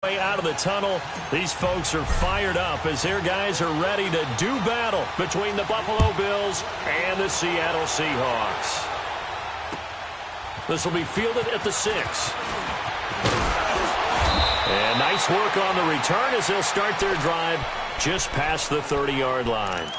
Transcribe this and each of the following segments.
Way out of the tunnel, these folks are fired up as their guys are ready to do battle between the Buffalo Bills and the Seattle Seahawks. This will be fielded at the 6. And nice work on the return as they'll start their drive just past the 30-yard line.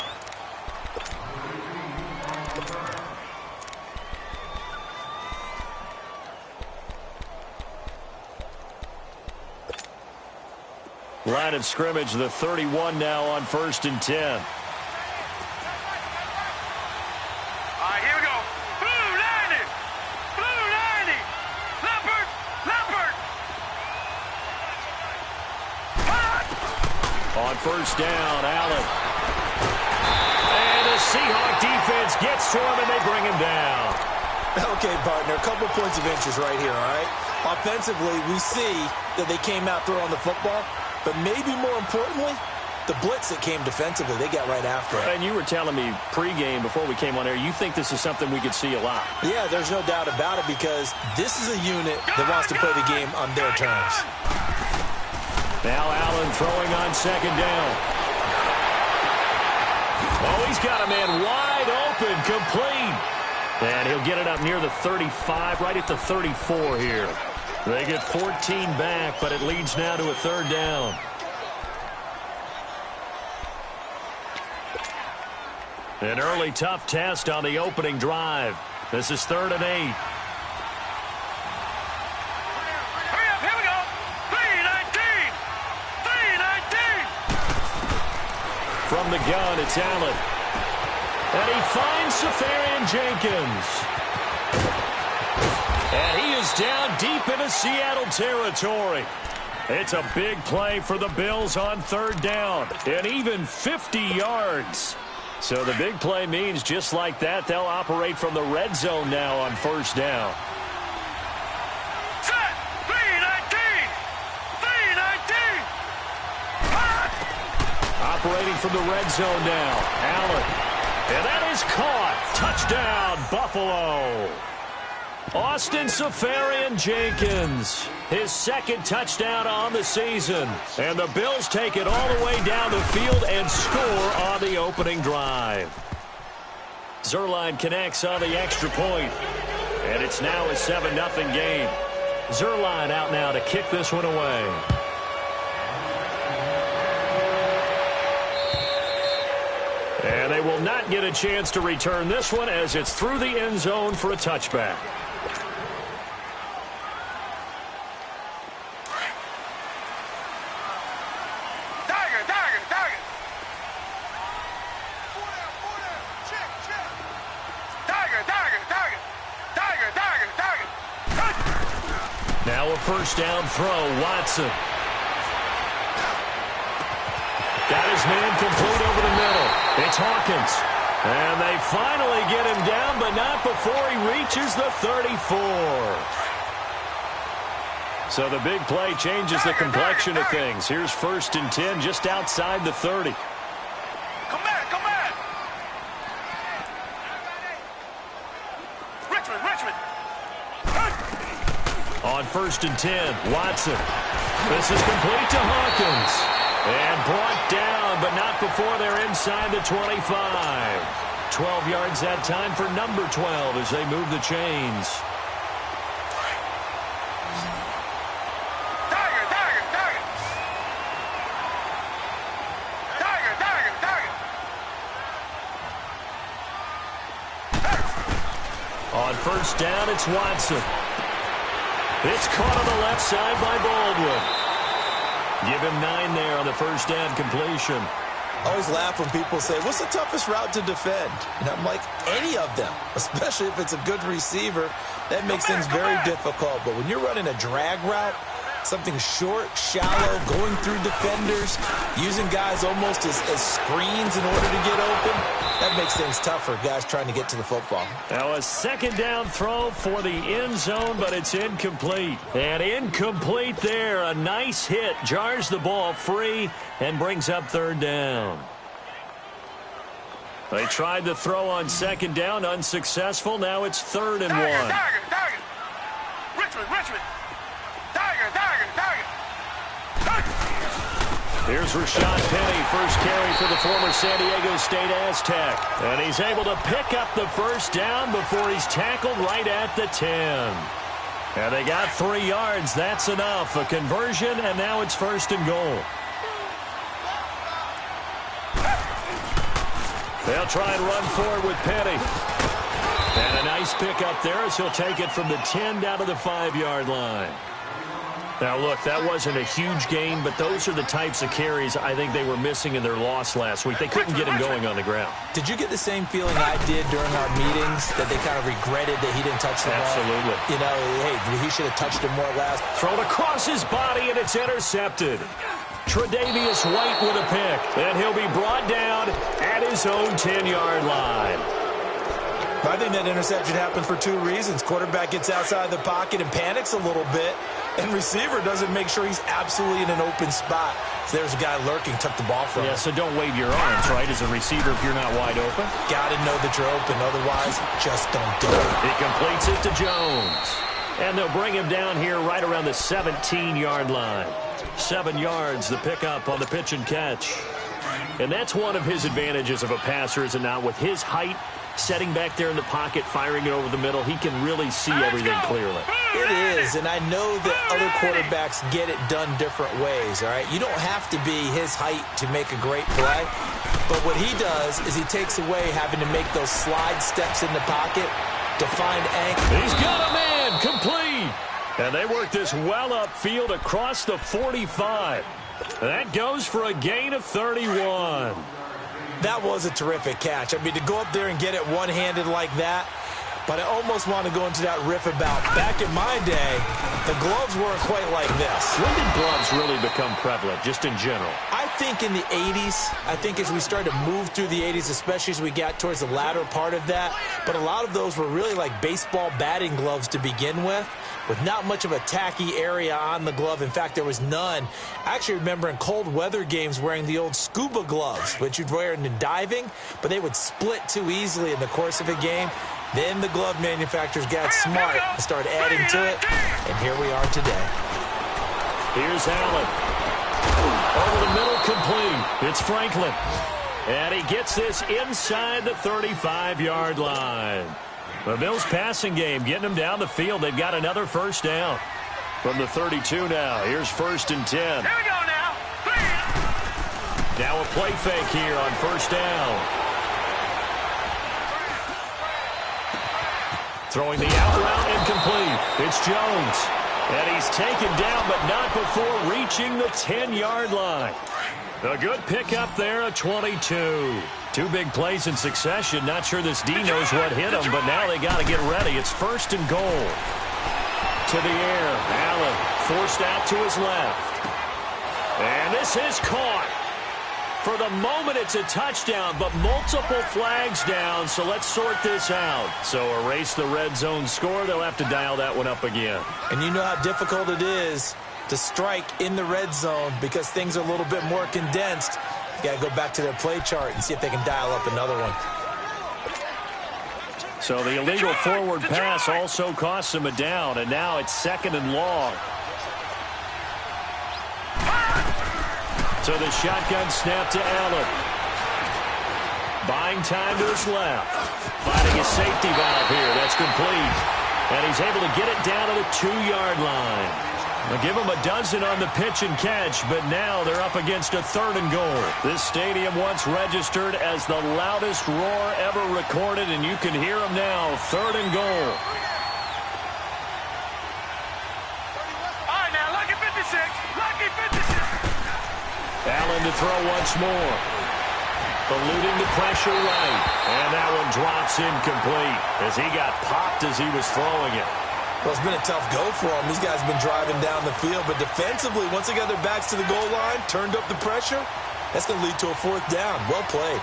Line of scrimmage, the 31 now on 1st and 10. All right, here we go. Blue 90. Blue 90. Leopard. Leopard. On 1st down, Allen. And the Seahawk defense gets to him, and they bring him down. Okay, partner, a couple points of interest right here, all right? Offensively, we see that they came out throwing the football. But maybe more importantly, the blitz that came defensively, they got right after it. And you were telling me pregame before we came on air, you think this is something we could see a lot. Yeah, there's no doubt about it because this is a unit that wants to play the game on their terms. Now Allen throwing on 2nd down. Oh, he's got a man wide open, complete. And he'll get it up near the 35, right at the 34 here. They get 14 back, but it leads now to a 3rd down. An early tough test on the opening drive. This is 3rd and 8. Hurry up, here we go. 319. 319. From the gun, it's Allen. And he finds Safarian Jenkins. And he is down deep into Seattle territory. It's a big play for the Bills on 3rd down. And even 50 yards. So the big play means just like that, they'll operate from the red zone now on 1st down. Set. 319. 319. Operating from the red zone now. Allen. And that is caught. Touchdown, Buffalo. Austin Safarian Jenkins, his 2nd touchdown on the season. And the Bills take it all the way down the field and score on the opening drive. Zuerlein connects on the extra point. And it's now a 7-0 game. Zuerlein out now to kick this one away. And they will not get a chance to return this one as it's through the end zone for a touchback. Now a 1st down throw, Watson. Got his man complete over the middle. It's Hawkins. And they finally get him down, but not before he reaches the 34. So the big play changes the complexion of things. Here's 1st and 10 just outside the 30. Come back, come back. Richmond. On 1st and 10, Watson. This is complete to Hawkins. And brought down, but not before they're inside the 25. 12 yards that time for number 12 as they move the chains. On 1st down, it's Watson. It's caught on the left side by Baldwin. Give him 9 there on the 1st down completion. I always laugh when people say, what's the toughest route to defend? And I'm like, any of them, especially if it's a good receiver. That makes things very difficult. But when you're running a drag route, something short, shallow, going through defenders, using guys almost as screens in order to get open, that makes things tough for guys trying to get to the football. Now a 2nd down throw for the end zone, but it's incomplete. And incomplete there. A nice hit. Jars the ball free and brings up 3rd down. They tried the throw on 2nd down. Unsuccessful. Now it's 3rd and 1. Richmond. Here's Rashad Penny, first carry for the former San Diego State Aztec. And he's able to pick up the first down before he's tackled right at the 10. And they got 3 yards. That's enough. A conversion, and now it's first and goal. They'll try and run forward with Penny. And a nice pickup there as he'll take it from the 10 down to the 5-yard line. Now, look, that wasn't a huge gain, but those are the types of carries I think they were missing in their loss last week. They couldn't get him going on the ground. Did you get the same feeling I did during our meetings, that they kind of regretted that he didn't touch the ball? Absolutely. You know, hey, he should have touched it more last. Thrown across his body, and it's intercepted. Tre'Davious White with a pick, and he'll be brought down at his own 10-yard line. I think that interception happened for 2 reasons. Quarterback gets outside the pocket and panics a little bit, and receiver doesn't make sure he's absolutely in an open spot. So there's a guy lurking, took the ball from him. Yeah, so don't wave your arms, right, as a receiver if you're not wide open. Got to know that you're open. Otherwise, just don't do it. He completes it to Jones. And they'll bring him down here right around the 17-yard line. 7 yards, the pickup on the pitch and catch. And that's one of his advantages of a passer, is it not? With his height, setting back there in the pocket, firing it over the middle, he can really see everything clearly. It is, and I know that other quarterbacks get it done different ways, all right? You don't have to be his height to make a great play, but what he does is he takes away having to make those slide steps in the pocket to find angle. He's got a man, complete. And they work this well upfield across the 45. That goes for a gain of 31. That was a terrific catch. I mean, to go up there and get it one-handed like that, but I almost want to go into that riff about back in my day, the gloves weren't quite like this. When did gloves really become prevalent, just in general? I think in the 80s. I think as we started to move through the 80s, especially as we got towards the latter part of that, but a lot of those were really like baseball batting gloves to begin with not much of a tacky area on the glove. In fact, there was none. I actually remember in cold weather games wearing the old scuba gloves, which you'd wear in diving, but they would split too easily in the course of a game. Then the glove manufacturers got smart and started adding to it, and here we are today. Here's Allen. Over the middle, complete. It's Franklin. And he gets this inside the 35-yard line. The Bills passing game getting them down the field. They've got another first down. From the 32 now. Here's 1st and 10. Here we go now. Now a play fake here on first down. Throwing the out route, incomplete. It's Jones. And he's taken down, but not before reaching the 10-yard line. A good pickup there at 22. 2 big plays in succession. Not sure this D knows what hit him, but now they got to get ready. It's 1st and goal. To the air. Allen forced out to his left. And this is caught. For the moment, it's a touchdown, but multiple flags down, so let's sort this out. So erase the red zone score. They'll have to dial that one up again. And you know how difficult it is to strike in the red zone because things are a little bit more condensed. You got to go back to their play chart and see if they can dial up another one. So the illegal forward pass also costs him a down, and now it's 2nd and long. So the shotgun snap to Allen. Buying time to his left. Finding a safety valve here. That's complete. And he's able to get it down to the 2-yard line. They'll give him a dozen on the pitch and catch, but now they're up against a 3rd and goal. This stadium once registered as the loudest roar ever recorded, and you can hear him now. 3rd and goal. All right, now, lucky 56. Lucky 56. Allen to throw once more. Eluding the pressure right. And that one drops incomplete as he got popped as he was throwing it. Well, it's been a tough go for them. These guys have been driving down the field, but defensively, once they got their backs to the goal line, turned up the pressure, that's going to lead to a 4th down. Well played.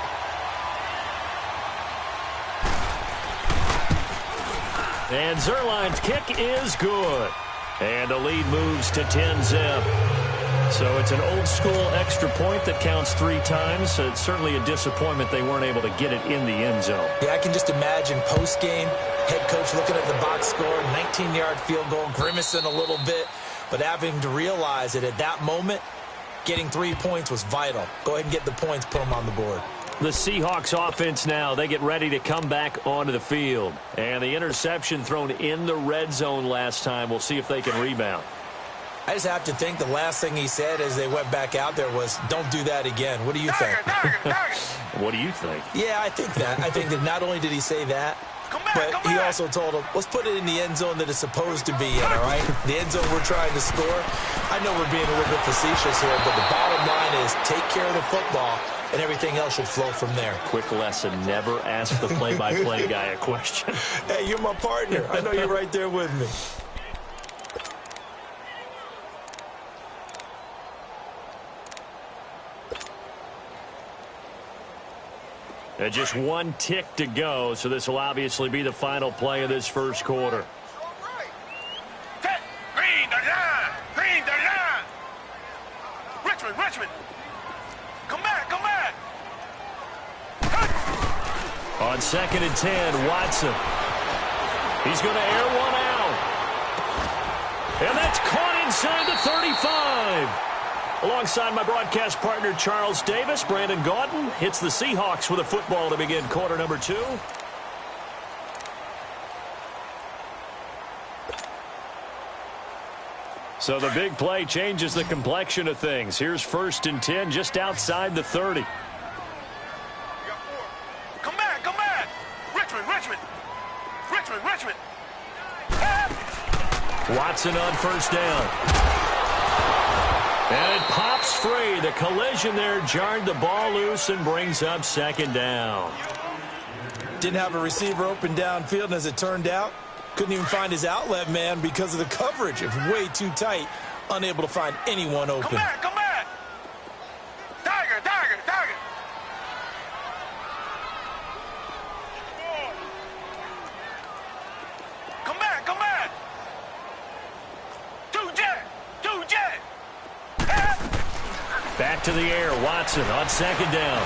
And Zerline's kick is good. And the lead moves to 10-zip. So it's an old-school extra point that counts 3 times. So it's certainly a disappointment they weren't able to get it in the end zone. Yeah, I can just imagine post-game, head coach looking at the box score, 19-yard field goal, grimacing a little bit, but having to realize that at that moment, Getting 3 points was vital. Go ahead and get the points, put them on the board. The Seahawks offense now, they get ready to come back onto the field. And the interception thrown in the red zone last time. We'll see if they can rebound. I just have to think the last thing he said as they went back out there was, don't do that again. What do you think? What do you think? Yeah, I think that. I think that not only did he say that, but he also told him, let's put it in the end zone that it's supposed to be in, all right? The end zone we're trying to score. I know we're being a little bit facetious here, but the bottom line is take care of the football, and everything else should flow from there. Quick lesson, never ask the play-by-play guy a question. Hey, you're my partner. I know you're right there with me. And just one tick to go, so this will obviously be the final play of this first quarter. Green, 39! Green, 39! Richmond! Come back! On 2nd and 10, Watson. He's going to air one out. And that's caught inside the 35. Alongside my broadcast partner, Charles Davis, Brandon Gaudin hits the Seahawks with a football to begin quarter number 2. So the big play changes the complexion of things. Here's 1st and 10 just outside the 30. Come back! Richmond! Watson on 1st down. And it pops free. The collision there jarred the ball loose and brings up 2nd down. Didn't have a receiver open downfield, and as it turned out, couldn't even find his outlet man because of the coverage. It was way too tight, unable to find anyone open. Come back! Tiger! Come back! 2J! Back to the air, Watson on 2nd down.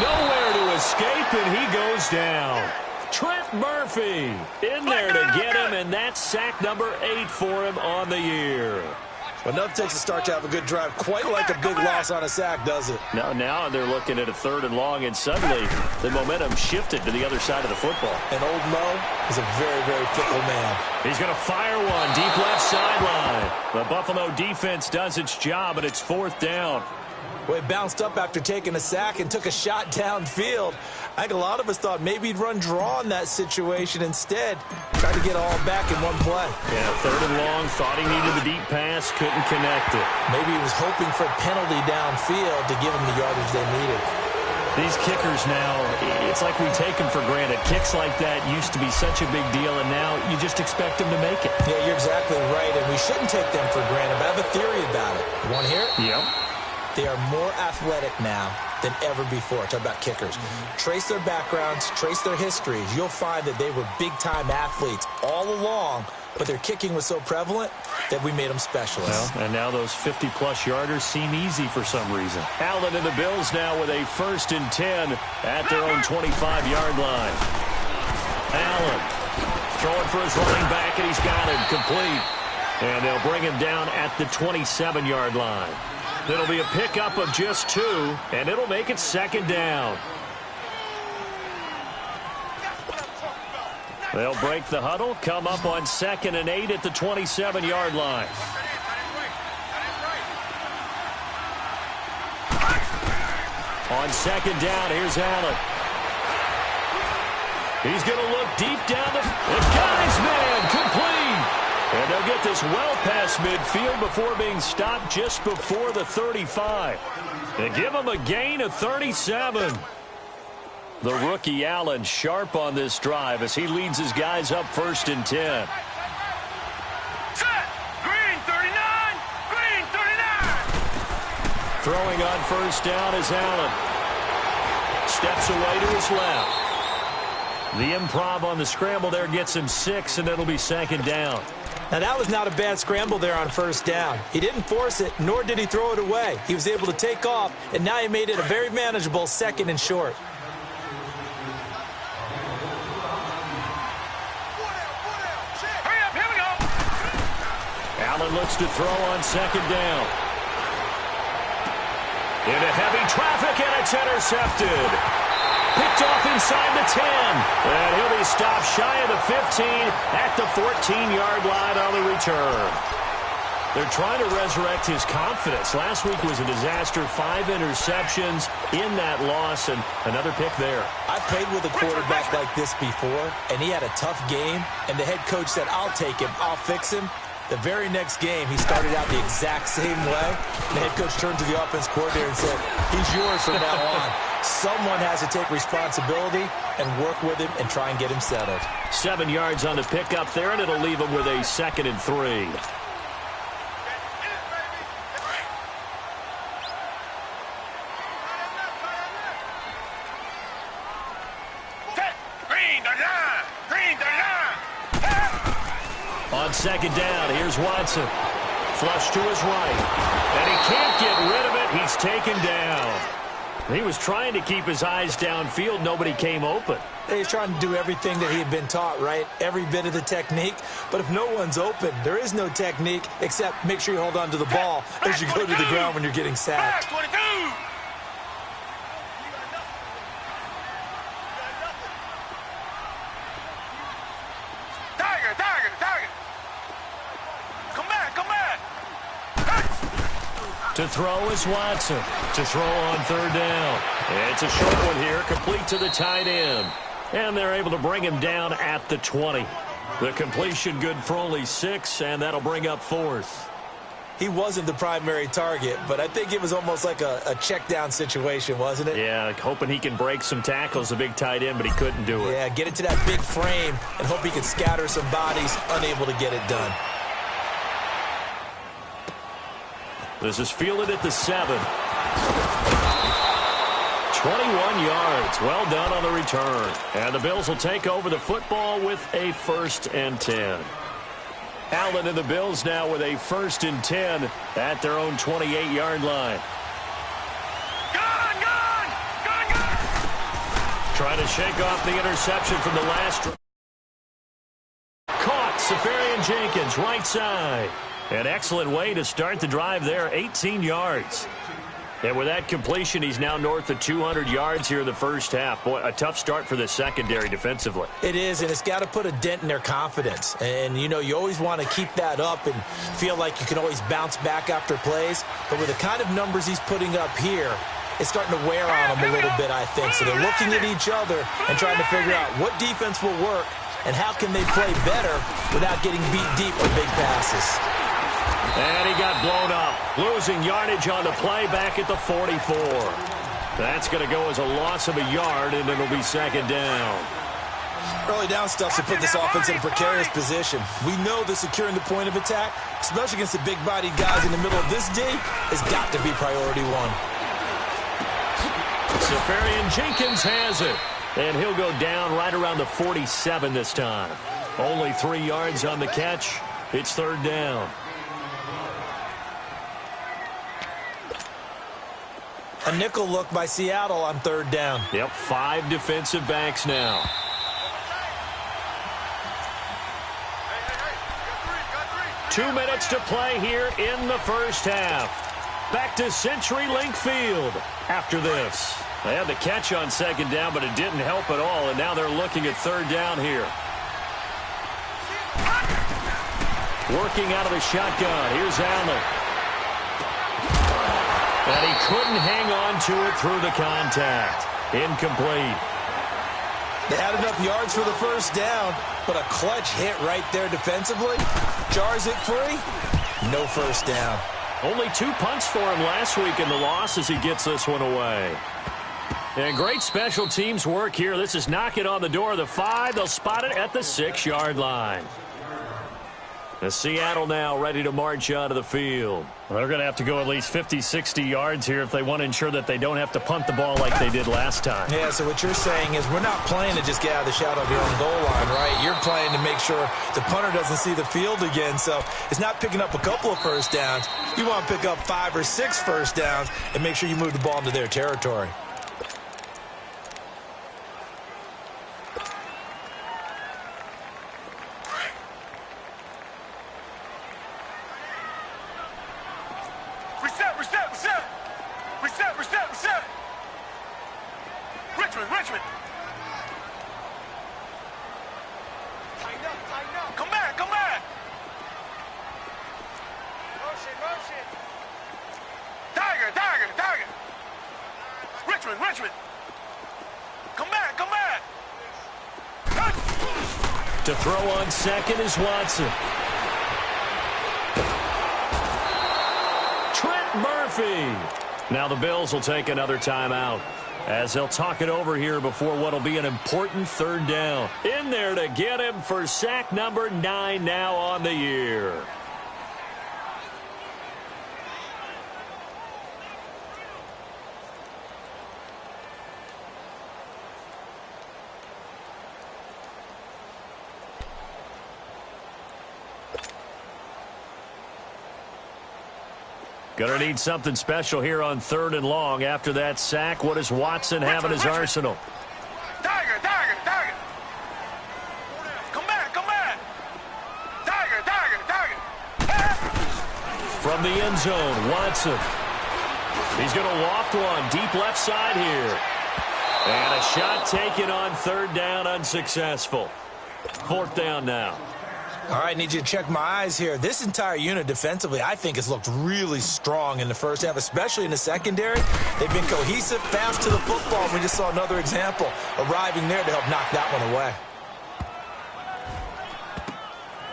Nowhere to escape, and he goes down. Trent Murphy in there to get him, and that's sack number 8 for him on the year. Well, nothing takes a start to have a good drive quite like a big loss on a sack, does it? Now they're looking at a 3rd and long, and suddenly the momentum shifted to the other side of the football. And old Mo is a very, very fickle man. He's going to fire one deep left sideline. The Buffalo defense does its job, and it's 4th down. Well, he bounced up after taking a sack and took a shot downfield. I think a lot of us thought maybe he'd run draw in that situation. Instead, tried to get all back in one play. Yeah, 3rd and long, thought he needed the deep pass, couldn't connect it. Maybe he was hoping for a penalty downfield to give him the yardage they needed. These kickers now, it's like we take them for granted. Kicks like that used to be such a big deal, and now you just expect them to make it. Yeah, you're exactly right, and we shouldn't take them for granted, but I have a theory about it. You want to hear it? Yep. They are more athletic now than ever before. Talk about kickers. Trace their backgrounds, trace their histories. You'll find that they were big-time athletes all along, but their kicking was so prevalent that we made them specialists. Well, and now those 50-plus yarders seem easy for some reason. Allen and the Bills now with a 1st and 10 at their own 25-yard line. Allen throwing for his running back, and he's got him complete. And they'll bring him down at the 27-yard line. It'll be a pickup of just 2, and it'll make it 2nd down. They'll break the huddle, come up on 2nd and 8 at the 27-yard line. On 2nd down, here's Allen. He's going to look deep down the guy's man, complete. And they'll get this well past midfield before being stopped just before the 35. They give him a gain of 37. The rookie Allen sharp on this drive as he leads his guys up 1st and 10. Set! Green, 39! Green, 39! Throwing on 1st down is Allen. Steps away to his left. The improv on the scramble there gets him 6, and it'll be 2nd down. Now, that was not a bad scramble there on 1st down. He didn't force it, nor did he throw it away. He was able to take off, and now he made it a very manageable 2nd and short. Hurry up, here we go! Allen looks to throw on 2nd down. Into heavy traffic, and it's intercepted. Picked off inside the 10. And he'll be stopped shy of the 15 at the 14-yard line on the return. They're trying to resurrect his confidence. Last week was a disaster. 5 interceptions in that loss, and another pick there. I played with a quarterback like this before, and he had a tough game, and the head coach said, I'll take him, I'll fix him. The very next game, he started out the exact same way. The head coach turned to the offense coordinator and said, he's yours from now on. Someone has to take responsibility and work with him and try and get him settled. 7 yards on the pickup there, and it'll leave him with a 2nd and 3. On 2nd down, here's Watson. Flush to his right. And he can't get rid of it. He's taken down. He was trying to keep his eyes downfield. Nobody came open. He's trying to do everything that he had been taught, right? Every bit of the technique. But if no one's open, there is no technique except make sure you hold on to the ball as you go to the ground when you're getting sacked. 22. To throw is Watson. To throw on 3rd down. It's a short one here, complete to the tight end. And they're able to bring him down at the 20. The completion good for only 6, and that'll bring up 4th. He wasn't the primary target, but I think it was almost like a check down situation, wasn't it? Yeah, hoping he can break some tackles, a big tight end, but he couldn't do it. Yeah, get it to that big frame and hope he can scatter some bodies, unable to get it done. This is fielded at the 7. 21 yards. Well done on the return. And the Bills will take over the football with a 1st and 10. Allen and the Bills now with a 1st and 10 at their own 28-yard line. Trying to shake off the interception from the last. Caught. Safarian Jenkins, right side. An excellent way to start the drive there, 18 yards. And with that completion, he's now north of 200 yards here in the first half. Boy, a tough start for the secondary defensively. It is, and it's got to put a dent in their confidence. And, you know, you always want to keep that up and feel like you can always bounce back after plays. But with the kind of numbers he's putting up here, it's starting to wear on them a little bit, I think. So they're looking at each other and trying to figure out what defense will work and how can they play better without getting beat deep with big passes. And he got blown up, losing yardage on the play back at the 44. That's going to go as a loss of a yard, and it'll be 2nd down. Early down stuff to put this offense in a precarious position. We know that securing the point of attack, especially against the big-bodied guys in the middle of this D, has got to be priority 1. Safarian Jenkins has it, and he'll go down right around the 47 this time. Only 3 yards on the catch. It's 3rd down. A nickel look by Seattle on 3rd down. Yep, 5 defensive backs now. Hey, 2 minutes to play here in the first half. Back to CenturyLink Field after this. They had the catch on 2nd down, but it didn't help at all, and now they're looking at 3rd down here. Working out of the shotgun. Here's Allen. And he couldn't hang on to it through the contact. Incomplete. They had enough yards for the 1st down, but a clutch hit right there defensively. Jars it free. No 1st down. Only 2 punts for him last week in the loss as he gets this one away. And great special teams work here. This is knocking on the door of the 5. They'll spot it at the 6-yard line. The Seattle now ready to march out of the field. Well, they're going to have to go at least 50, 60 yards here if they want to ensure that they don't have to punt the ball like they did last time. Yeah, so what you're saying is we're not playing to just get out of the shadow of your own goal line, right? You're playing to make sure the punter doesn't see the field again. So it's not picking up a couple of 1st downs. You want to pick up 5 or 6 1st downs and make sure you move the ball into their territory. Reset. Tiger. Richmond. Come back. To throw on second is Watson. Trent Murphy. Now the Bills will take another timeout as they'll talk it over here before what will be an important third down. In there to get him for sack number 9 now on the year. Going to need something special here on 3rd and long. After that sack, what does Watson have in his arsenal? Tiger. Come back. Tiger. From the end zone, Watson. He's going to loft one deep left side here. And a shot taken on 3rd down, unsuccessful. 4th down now. All right, need you to check my eyes here. This entire unit defensively, I think, has looked really strong in the first half, especially in the secondary. They've been cohesive, fast to the football. We just saw another example arriving there to help knock that one away.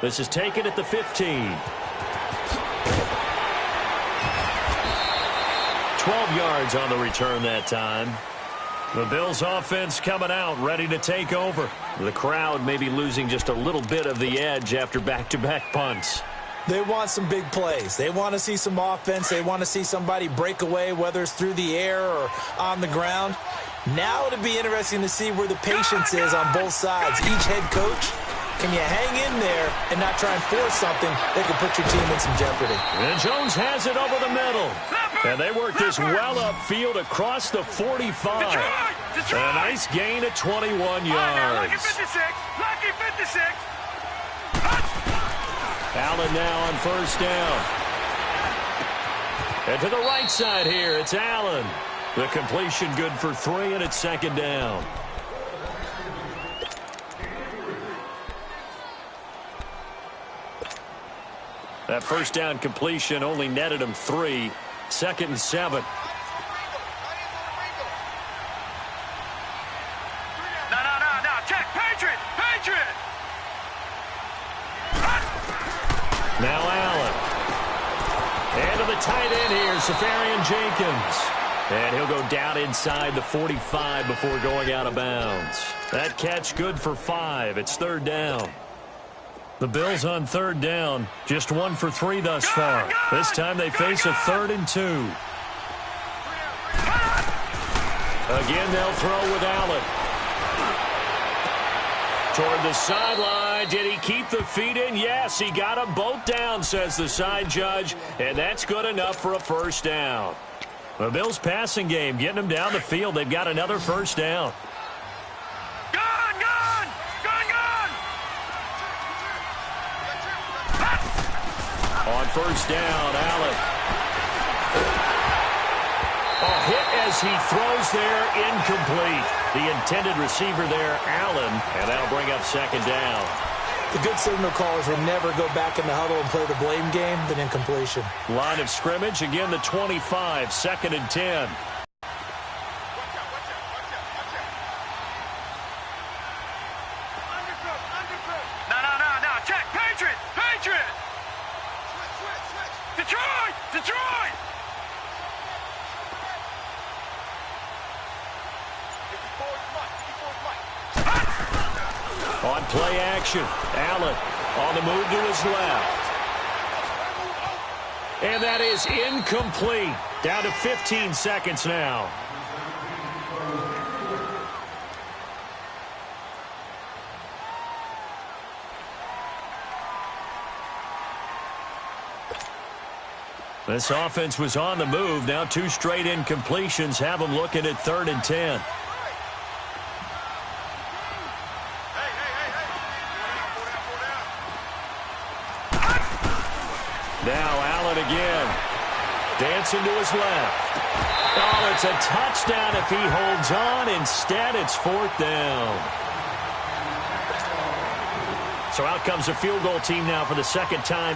This is taken at the 15. 12 yards on the return that time. The Bills offense coming out, ready to take over. The crowd maybe losing just a little bit of the edge after back-to-back punts. They want some big plays. They want to see some offense. They want to see somebody break away, whether it's through the air or on the ground. Now it'll be interesting to see where the patience is on both sides. Each head coach, can you hang in there and not try and force something that could put your team in some jeopardy? And Jones has it over the middle. And they work this well upfield across the 45. Detroit! A nice gain of 21 yards. Lucky 56. Allen now on 1st down. And to the right side here, it's Allen. The completion good for 3, and it's 2nd down. That 1st down completion only netted him 3. 2nd and 7. No. Check. Patriot. Now Allen. And to the tight end here, Safarian Jenkins. And he'll go down inside the 45 before going out of bounds. That catch good for 5. It's 3rd down. The Bills on 3rd down, just 1 for 3 thus far. This time they face a 3rd and 2. Again, they'll throw with Allen. Toward the sideline. Did he keep the feet in? Yes, he got them both down, says the side judge. And that's good enough for a 1st down. The Bills passing game, getting them down the field. They've got another 1st down. On 1st down, Allen. A hit as he throws there, incomplete. The intended receiver there, Allen, and that'll bring up 2nd down. The good signal callers will never go back in the huddle and play the blame game than incompletion. Line of scrimmage, again the 25, 2nd and 10. No. Check. Patriot. Detroit! On play action, Allen on the move to his left. And that is incomplete. Down to 15 seconds now. This offense was on the move. Now 2 straight incompletions have them looking at 3rd and 10. Now Allen again. Dancing to his left. Oh, it's a touchdown if he holds on. Instead, it's 4th down. So out comes the field goal team now for the 2nd time.